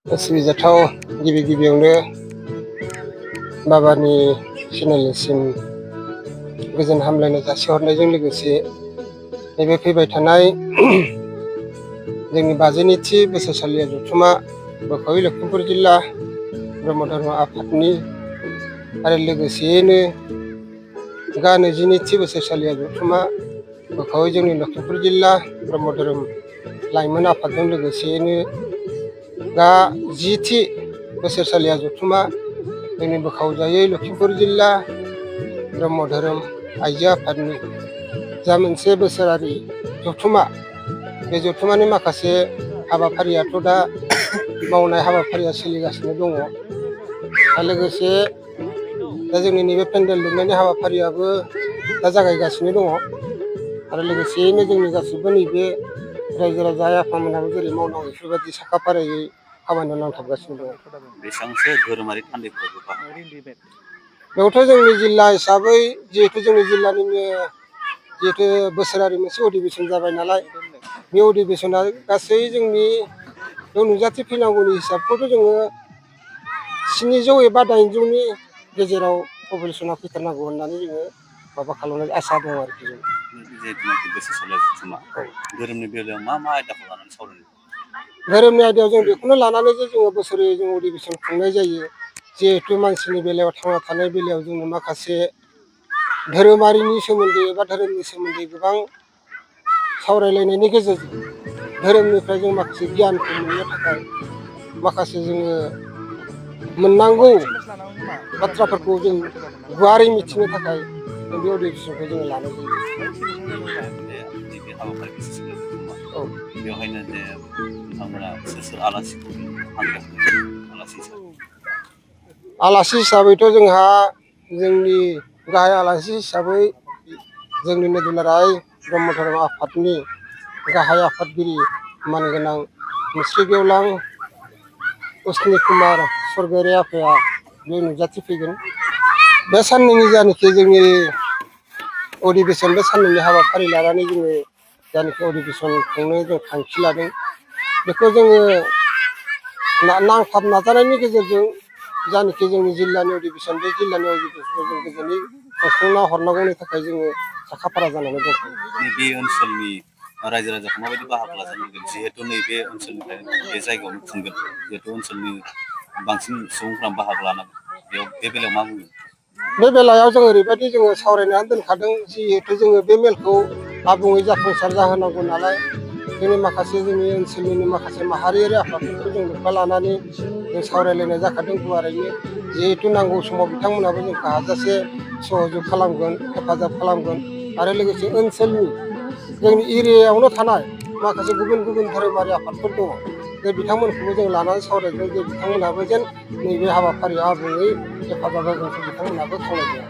सिबिजाथाव गिबि गिबियावनो बाबानि चेनेलसिम गोजोन हामलायनाय जासिहरनायजों लोगोसे नैबे फैबाय थानाय जोंनि 52थि बोसोरसालिया जथुम्मा बोखावि लखिमपुर जिल्ला ब्रह्म धर्म आफादनि आरो लोगोसेयैनो 22थि बोसोरसालिया जथुम्मा बोखावि जोंनि लखिमपुर जिल्ला ब्रह्म धर्म लाइमोन आफादजों लोगोसेयैनो 10थि बोसोरसालिया जथुम्मा जोंनि बोखावजायै लखिमपुर जिल्ला ब्रह्म धोरोम आइजो आफादनि जा मोनसे बोसोरारि जथुम्मा बे जथुम्मानि माखासे हाबाफारियाथ' दा मावनाय हाबाफारिया सोलिगासिनो दङ आरो लोगोसे दा जोंनि नैबे पेन्डेल लुनायनि हाबाफारियाबो दा जागायगासिनो दङ आरो लोगोसेयैनो जोंनि गासिबो नैबे रायजो राजा आइ आफामोनहाबो जेरै मावनांगौ बेफोरबायदि साखाफारायै खामानियाव नांथाबगासिनो दङ। बेसेबांसो धोरोमारि थान्दैफोरखौ बेयावथ' जोंनि जिल्ला हिसाबै जिहेतु जोंनि जिल्लानिनो जिहेतु बोसोरारि मोनसे अधिबेसन जाबाय नालाय बे अधिबेसना गासै जोंनि बेयाव नुजाथि फैनांगौनि हिसाबखौथ' जोङो 700 एबा 800नि गेजेराव पपुलेसना फैथारनांगौ होननानै जोङो माबा खालामनाय आसा दं आरोखि जों। जिहेतुनाखि बोसोरसालिया जथुम्मा धोरोमनि बेलायाव मा आयदाखौ लानानै सावरायनो? धोरोमनि आयदायाव जों बेखौनो लानानै जे जोङो बोसोरै जों अधिबेसन खुंनाय जायो जिहेतु मानसिनि बेलायाव थांना थानाय बेलायाव जोङो माखासे धोरोमारिनि सोमोन्दै एबा धोरोमनि सोमोन्दै गोबां सावरायलायनायनि गेजेरजों धोरोमनिफ्राय जों माखासे गियानखौ मोननो थाखाय माखासे जोङो मोननांगौ बाथ्राफोरखौ जों गुवारै मिथिनो थाखाय बे अधिबेसनखौ जोङो लानाय जायो। औ बेवहायनो जे नोंथांमोना सोर आलासिखौ आलासि हिसाबैथ' जोंहा जोंनि गाहाय आलासि हिसाबै जोंनिनो दुलाराय ब्रह्म धर्म आफादनि गाहाय आफादगिरि मानगोनां मुस्रि गेवलां अस्नि कुमार स्वर्गीयारि आफाया बे नुजाथि फैगोन। बे साननैनि जानाखि जोंनि अधिबेसन बे साननैनि हाबाफारि लानानै जोङो जानाखि अधिबेसन खुंनो जों थांखि लादों बेखौ जोङो नांथाब नाजानायनि गेजेरजों जानाखि जोंनि जिल्लानि अधिबेसन बे जिल्लानि अधिबेसनखौ जों गोजोनै खुंफुंना हरनांगौनि थाखाय जोङो साखाफारा जानानै दंखायो। बे ओनसोलनि रायजो राजाखौ माबायदि बाहागो लाजानो जिहेतु नैबे ओनसोलनिफ्राय बे जायगायावनो खुंगोन जिहेतु ओनसोलनि बांसिन सुबुंफ्रा बाहागो लानांगोन बे बेलायाव मा बुङो? बे बेलायाव जों ओरैबायदि जोङो सावरायनानै दोनखादों जिहेतु जोङो बे मेलखौ आबुङै जाफुंसार जाहोनांगौ नालाय जोंनि माखासे जोंनि ओनसोलनिनो माखासे माहारियारि आफादफोरखौ जों लोब्बा लानानै जों सावरायलायनाय जाखादों गुवारैनो जिहेतु नांगौ समाव बिथांमोनाबो जोंखौ हाजासे सहयोग खालामगोन हेफाजाब खालामगोन आरो लोगोसे ओनसोलनि जोंनि एरियायावनो थानाय माखासे गुबुन गुबुन धोरोमारि आफादफोर दङ बे बिथांमोनखौबो जों लानानै सावरायदों जे बिथांमोनहाबो जेन नैबे हाबाफारियाव आबुङै हेफाजाब होगोनखौ बिथांमोनहाबो खावलायदों।